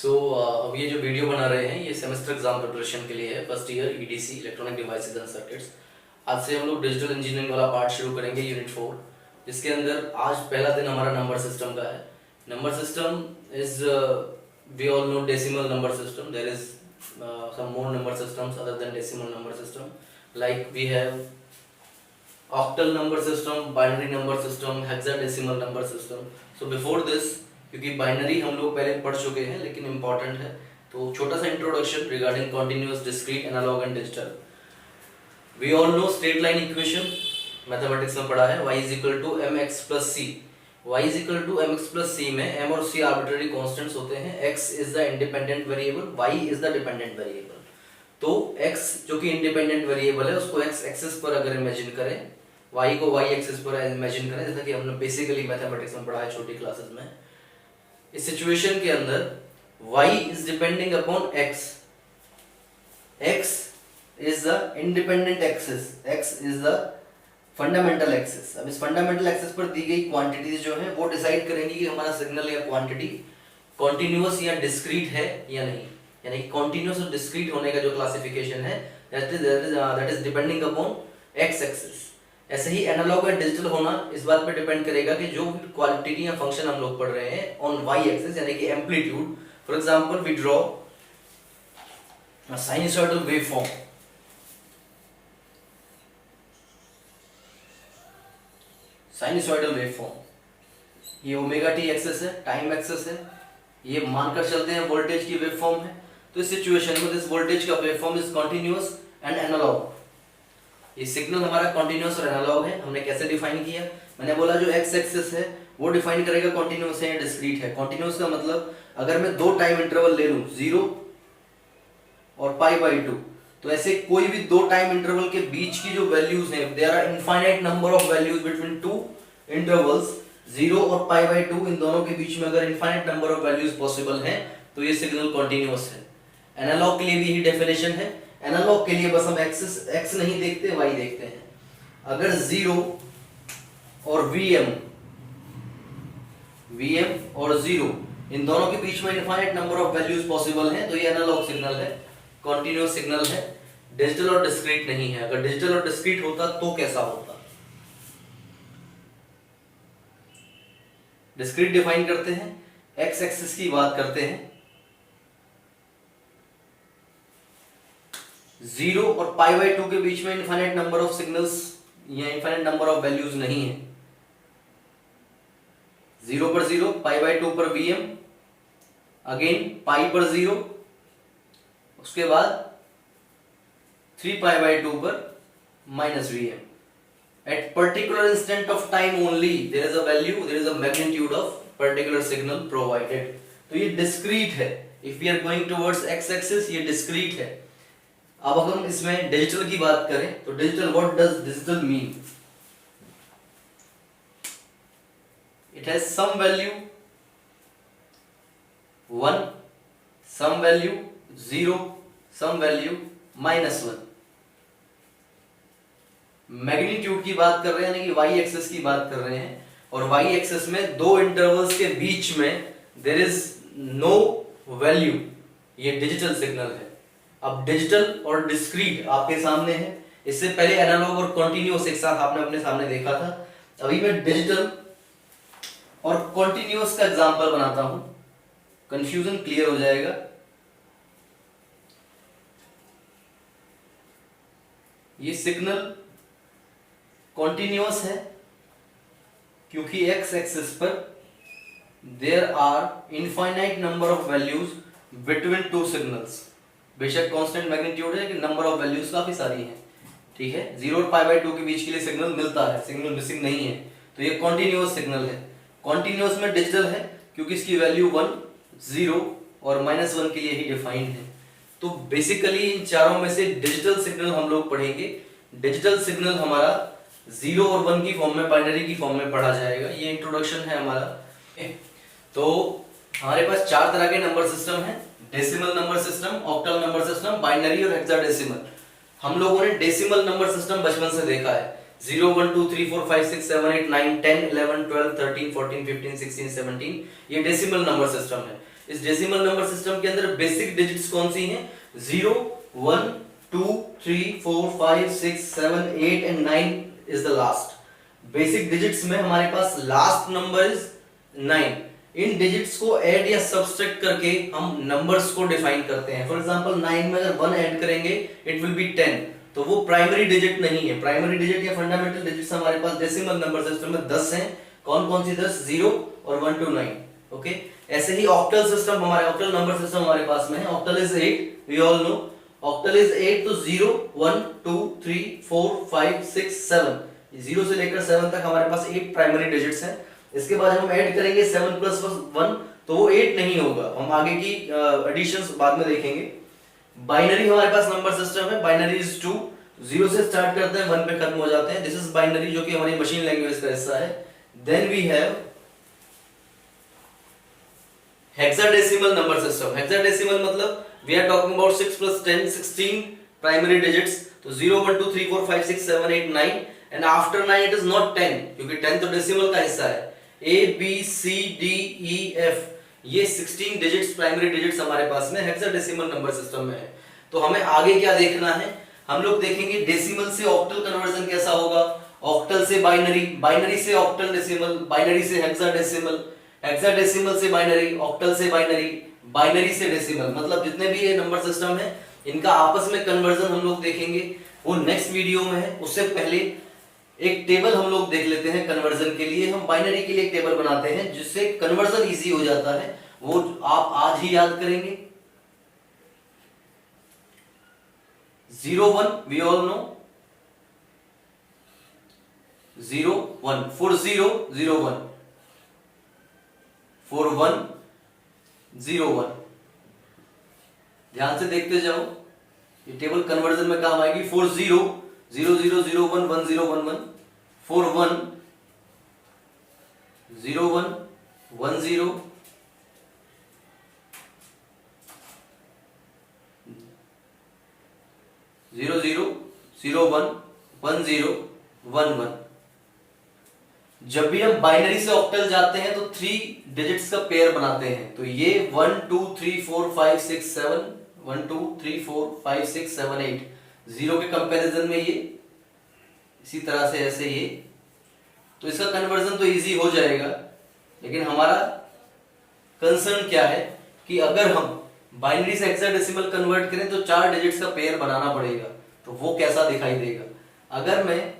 अब ये जो वीडियो बना रहे हैं ये सेमेस्टर एग्जाम प्रिपरेशन के लिए है, first year EDC electronic devices and circuits. आज से हम लोग डिजिटल इंजीनियरिंग वाला पार्ट शुरू करेंगे, यूनिट 4, जिसके अंदर आज पहला दिन हमारा नंबर सिस्टम का है। Number system is we all know decimal number system. There is some more number systems other than decimal number system, like we have octal number system, binary number system, hexadecimal number system. So before this, क्योंकि binary हम लोग पहले पढ़ चुके हैं लेकिन important है, तो छोटा सा introduction regarding continuous, discrete, analogue and digital. We all know straight line equation, mathematics में पढ़ा है, y is equal to mx plus c। y is equal to mx plus c में m और c आर्बिट्रेरी कांस्टेंट्स होते हैं, x is the independent variable, y is the dependent variable। तो x जो कि इंडिपेंडेंट वेरिएबल है उसको x axis पर अगर इमेजिन करें, y को y एक्सिस पर इमेजिन करें, जैसा कि हमने बेसिकली मैथमेटिक्स में पढ़ा है छोटी क्लासेस में। इस सिचुएशन के अंदर y is depending upon x, x is the independent axis, x is the fundamental axis. अब इस फंडामेंटल एक्सिस पर दी गई क्वांटिटीज जो है वो डिसाइड करेंगी कि हमारा सिग्नल या क्वांटिटी कॉन्टिन्यूअस या डिस्क्रीट है या नहीं। यानी कि कॉन्टिन्यूअस और डिस्क्रीट होने का जो क्लासिफिकेशन है that is depending upon x axis. ऐसे ही एनालॉग और डिजिटल होना इस बात पर डिपेंड करेगा कि जो क्वांटिटी या फंक्शन हम लोग पढ़ रहे हैं ऑन वाई एक्सिस, यानी कि एम्पलीट्यूड। For example we draw sinusoidal waveform. Sinusoidal waveform, ये ओमेगा टी एक्सिस है, टाइम एक्सिस है, ये मानकर चलते हैं वोल्टेज की वेवफॉर्म है। तो इस सिचुएशन में दिस वोल्टेज का waveform is continuous and analogue. ये सिग्नल हमारा कॉन्टिन्यूअस और एनालॉग है। हमने कैसे डिफाइन किया? मैंने बोला जो एक्स एक्सिस है वो डिफाइन करेगा कॉन्टिन्यूअस है या डिस्क्रीट है। कॉन्टिन्यूअस का मतलब अगर मैं दो टाइम इंटरवल ले लूं 0 और π/2, तो ऐसे कोई भी दो टाइम इंटरवल के बीच की जो वैल्यूज हैं, there are infinite number of values between two intervals 0 और π/2, इन दोनों के बीच में अगर infinite number of values possible हैं तो ये सिग्नल कॉन्टिन्यूअस है। एनालॉग के लिए भी यही डेफिनेशन है। एनालॉग के लिए बस हम एक्स नहीं देखते, वाई देखते हैं। अगर 0 और Vm और 0 इन दोनों के बीच में infinite number of values possible हैं तो ये एनालॉग सिग्नल है, कॉन्टिन्यूअस सिग्नल है। डिजिटल और डिस्क्रीट नहीं है। अगर डिजिटल और डिस्क्रीट होता तो कैसा होता? डिस्क्रीट डिफाइन करते हैं, एक्स एक्सिस की बात करते हैं, 0 और π/2 के बीच में इनफाइनाइट नंबर ऑफ सिग्नल्स या इनफाइनाइट नंबर ऑफ वैल्यूज नहीं है। 0 पर 0, π/2 पर Vm, अगेन पाई पर 0, उसके बाद 3π/2 पर -Vm। At particular instant of time only there is a value, there is a magnitude of particular signal provided। तो ये discrete है। If we are going towards x-axis, ये discrete है। अब अगर हम इसमें डिजिटल की बात करें तो digital, what does digital mean? It has some value 1, some value 0, some value -1। Magnitude की बात कर रहे हैं, यानी कि वाई एक्सिस की बात कर रहे हैं, और वाई एक्सिस में दो इंटरवल्स के बीच में देयर इज नो वैल्यू, ये डिजिटल सिग्नल है। अब डिजिटल और डिस्क्रीट आपके सामने है। इससे पहले एनालॉग और कॉन्टिन्यूअस एक साथ आपने अपने सामने देखा था। अभी मैं डिजिटल और कॉन्टिन्यूअस का एग्जांपल बनाता हूं, कंफ्यूजन क्लियर हो जाएगा। ये सिग्नल कॉन्टिन्यूअस है क्योंकि एक्स एक्सिस पर there are infinite number of values between two signals. बेशक कांस्टेंट मैग्नीट्यूड है कि नंबर ऑफ वैल्यूज काफी सारी हैं, ठीक है। 0 और π/2 के बीच के लिए सिग्नल मिलता है, सिग्नल मिसिंग नहीं है, तो ये कॉन्टिन्यूअस सिग्नल है। कॉन्टिन्यूअस में डिजिटल है क्योंकि इसकी वैल्यू 1, 0 और -1 के लिए ही डिफाइंड है। तो बेसिकली इन चारों में से डिजिटल सिग्नल हम लोग पढ़ेंगे। डिजिटल सिग्नल हमारा 0 और 1 की फॉर्म में, बाइनरी की फॉर्म में पढ़ा जाएगा। ये इंट्रोडक्शन है हमारा। तो हमारे पास चार तरह के नंबर सिस्टम हैं, decimal number system, octal number system, binary और हेक्साडेसिमल। हम लोगों ने डेसिमल नंबर सिस्टम बचपन से देखा है। 0 1 2 3 4 5 6 7 8 9 10 11 12 13 14 15 16 17 ये डेसिमल नंबर सिस्टम है। इस डेसिमल नंबर सिस्टम के अंदर बेसिक डिजिट्स कौन सी हैं? 0, 1, 2, 3, 4, 5, 6, 7, 8 and 9 is the last. Basic digits में हमारे पास लास्ट नंबर इज 9। इन डिजिट्स को ऐड या सब्सट्रैक्ट करके हम नंबर्स को डिफाइन करते हैं। फॉर एग्जांपल 9 में अगर 1 ऐड करेंगे इट विल बी 10, तो वो प्राइमरी डिजिट नहीं है। प्राइमरी डिजिट या फंडामेंटल डिजिट्स हमारे पास डेसिमल नंबर सिस्टम में 10 हैं। कौन कौन सी 10? 0 और 1 to 9। ओके, ऐसे ही ऑक्टल सिस्टम हमारे ऑक्टल नंबर सिस्टम हमारे पास में है। Octal is 8, we all know octal is 8, तो 0, 1, 2, 3, 4, 5, 6, 7, 0 से लेकर 7 तक हमारे पास 8 प्राइमरी डिजिट्स हैं। इसके बाद हम ऐड करेंगे 7 + 1, तो वो 8 नहीं होगा। हम आगे की एडिशंस बाद में देखेंगे। बाइनरी हमारे पास नंबर सिस्टम है। बाइनरी इज 2, 0 से स्टार्ट करते हैं 1 पे खत्म हो जाते हैं। दिस इज बाइनरी, जो कि हमारी मशीन लैंग्वेज का हिस्सा है। Then we have hexadecimal number system. Hexadecimal मतलब we are talking about 6 + 10, 16 primary digits. तो 0, 1, 2, 3, 4, 5, 6, 7, 8, 9 and after 9 it is not 10, क्योंकि 10 तो डेसिमल का हिस्सा है। A, B, C, D, E, F, ये 16 डिजिट्स प्राइमरी डिजिट्स हमारे पास में हेक्साडेसिमल नंबर सिस्टम में है। तो हमें आगे क्या देखना है? हम लोग देखेंगे डेसिमल से ऑक्टल कन्वर्जन कैसा होगा, ऑक्टल से बाइनरी, बाइनरी से ऑक्टल डेसिमल, बाइनरी से हेक्साडेसिमल, हेक्साडेसिमल से बाइनरी, ऑक्टल से बाइनरी, बाइनरी से डेसिमल। मतलब जितने भी ये नंबर सिस्टम है इनका आपस में कन्वर्जन हम लोग देखेंगे, वो नेक्स्ट वीडियो में है। उससे पहले एक टेबल हम लोग देख लेते हैं कन्वर्जन के लिए। हम बाइनरी के लिए एक टेबल बनाते हैं जिससे कन्वर्जन इजी हो जाता है, वो आप आज ही याद करेंगे। 0, 1 we all no, 0, 1 for 0, 0, 1 for 1, 0, 1। ध्यान से देखते जाओ, ये टेबल कन्वर्जन में काम आएगी। for 0, 0, 0, 0, 1, 1, 0, 1, 1, for 1, 0, 1, 1, 0, 0, 0, 0, 1, 1, 0, 1, 1। जब भी हम बाइनरी से ऑक्टल जाते हैं तो 3 डिजिट्स का पेयर बनाते हैं। तो ये 1, 2, 3, 4, 5, 6, 7, 1, 2, 3, 4, 5, 6, 7, 8, 0 के कंपैरिजन में ये इसी तरह से ऐसे ये, तो इसका कन्वर्जन तो इजी हो जाएगा। लेकिन हमारा कंसर्न क्या है कि अगर हम बाइनरी से हेक्साडेसिमल कन्वर्ट करें तो 4 डिजिट्स का पेयर बनाना पड़ेगा, तो वो कैसा दिखाई देगा। अगर मैं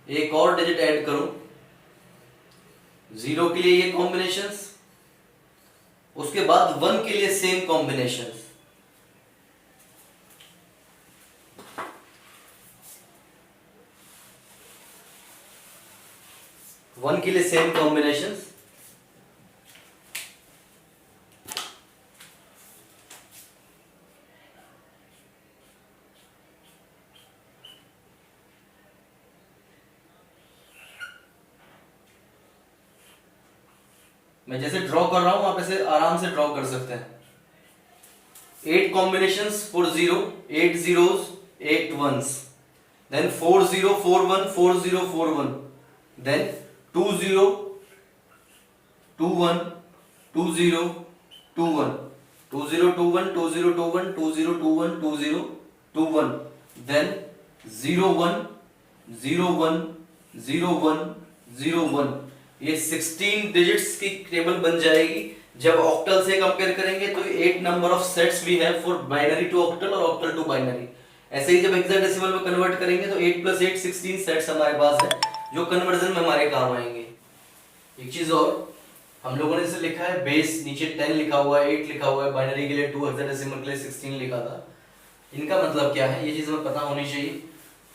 एक और डिजिट ऐड करूं, 0 के लिए ये कॉम्बिनेशंस, उसके बाद 1 के लिए सेम कॉम्बिनेशंस, 1 के लिए सेम कॉम्बिनेशंस, मैं जैसे ड्रॉ कर रहा हूं आप ऐसे आराम से ड्रॉ कर सकते हैं। 8 combinations for 0, 8 zeros, 8 ones, then 4 0 4 1 4 0 4 1, then 2 0 2 1 2 0 2 1, 2 0 2 1 2 0 2 1 2 0 2 1 2 0 2 1, then 0 1 0 1 0 1 0 1। ये 16 डिजिट्स की टेबल बन जाएगी। जब ऑक्टल से कंपेयर करेंगे तो 8 number of sets we have for binary to octal और ऑक्टल टू बाइनरी। ऐसे ही जब हेक्साडेसिमल में कन्वर्ट करेंगे तो 8 + 8 16 सेट्स हमारे पास है जो कन्वर्जन में हमारे काम आएंगे। एक चीज और, हम लोगों ने इसे लिखा है बेस, नीचे 10 लिखा हुआ है, 8 लिखा हुआ है, बाइनरी के लिए 2, हेक्साडेसिमल के लिए 16 लिखा था। इनका मतलब क्या है ये चीज हमें पता होनी चाहिए।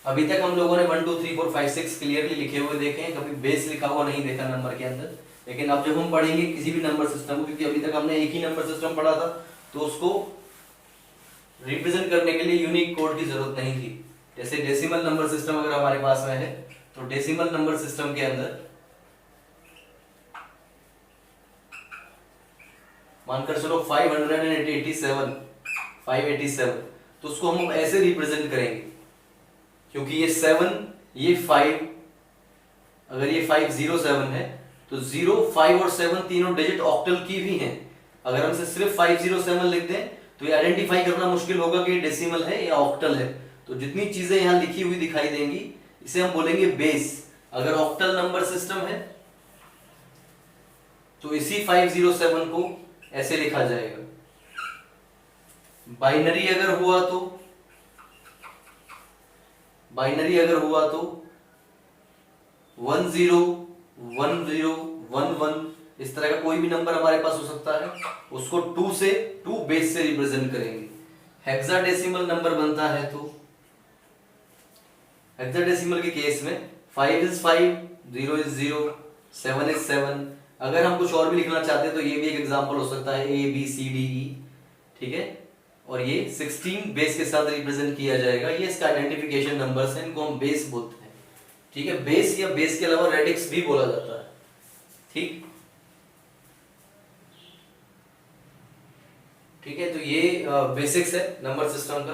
अभी तक हम लोगों ने 1 2 3 4 5 6 क्लियरली लिखे हुए देखे हैं, कभी बेस लिखा हुआ नहीं देखा नंबर के अंदर। लेकिन अब जब हम पढ़ेंगे किसी भी नंबर सिस्टम को, क्योंकि अभी तक हमने एक ही नंबर सिस्टम पढ़ा था, तो उसको रिप्रेजेंट करने के लिए यूनिक कोड की जरूरत नहीं थी। जैसे डेसिमल नंबर सिस्टम अगर हमारे पास में है तो डेसिमल नंबर सिस्टम के अंदर मानकर चलो 587 तो उसको हम ऐसे रिप्रेजेंट करेंगे, क्योंकि ये 7 ये 5, अगर ये 507 है तो 0, 5 और 7 तीनों डिजिट ऑक्टल की भी हैं। अगर हम सिर्फ 507 लिख दें तो ये आइडेंटिफाई करना मुश्किल होगा कि ये डेसिमल है या ऑक्टल है। तो जितनी चीजें यहाँ लिखी हुई दिखाई देंगी इसे हम बोलेंगे बेस। अगर ऑक्टल नंबर सिस्टम है तो इसी 507 को ऐसे लिखा जाएगा। बाइनरी अगर हुआ तो 101011 इस तरह का कोई भी नंबर हमारे पास हो सकता है, उसको 2 बेस से रिप्रेजेंट करेंगे। हेक्साडेसिमल नंबर बनता है तो हेक्साडेसिमल के केस में 5 is 5, 0 is 0, 7 is 7। अगर हम कुछ और भी लिखना चाहते हैं तो ये भी एक एग्जांपल हो सकता है ABCDE, ठीक है। और ये 16 बेस के साथ रिप्रेजेंट किया जाएगा। ये इसका आइडेंटिफिकेशन नंबर्स हैं, इनको हम बेस बोलते हैं, ठीक है। बेस या बेस के अलावा रेडिक्स भी बोला जाता है, ठीक है। तो ये बेसिक्स है नंबर सिस्टम का।